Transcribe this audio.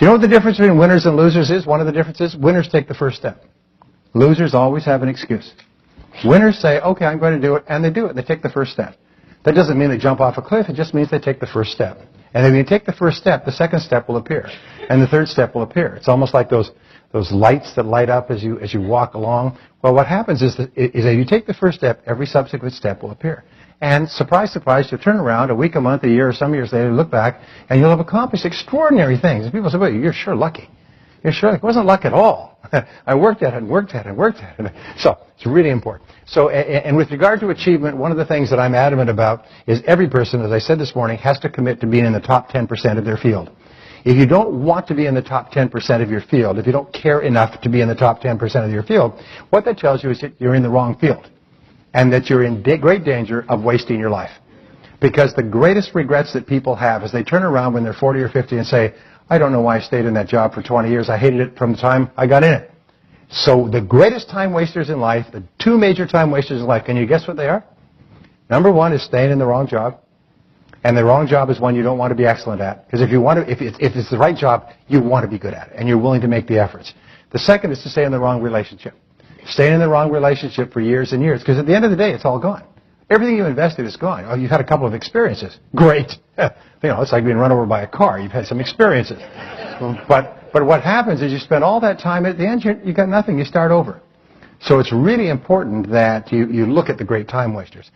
Do you know what the difference between winners and losers is? One of the differences, winners take the first step. Losers always have an excuse. Winners say, okay, I'm going to do it, and they do it. They take the first step. That doesn't mean they jump off a cliff. It just means they take the first step. And if you take the first step, the second step will appear, and the third step will appear. It's almost like those lights that light up as you walk along. Well, what happens is that if you take the first step, every subsequent step will appear. And surprise, surprise, you'll turn around a week, a month, a year, or some years later, look back, and you'll have accomplished extraordinary things. And people say, well, you're sure lucky. You're sure lucky. It wasn't luck at all. I worked at it and worked at it and worked at it. So it's really important. So, and with regard to achievement, one of the things that I'm adamant about is every person, as I said this morning, has to commit to being in the top 10% of their field. If you don't want to be in the top 10% of your field, if you don't care enough to be in the top 10% of your field, what that tells you is that you're in the wrong field and that you're in great danger of wasting your life. Because the greatest regrets that people have is they turn around when they're 40 or 50 and say, I don't know why I stayed in that job for 20 years. I hated it from the time I got in it. So the greatest time wasters in life, the two major time wasters in life, can you guess what they are? Number one is staying in the wrong job. And the wrong job is one you don't want to be excellent at. Because if it's the right job, you want to be good at it. And you're willing to make the efforts. The second is to stay in the wrong relationship. Staying in the wrong relationship for years and years. Because at the end of the day, it's all gone. Everything you invested is gone. Oh, you've had a couple of experiences. Great. It's like being run over by a car. You've had some experiences. But what happens is you spend all that time, at the end you got nothing. You start over. So it's really important that you look at the great time wasters.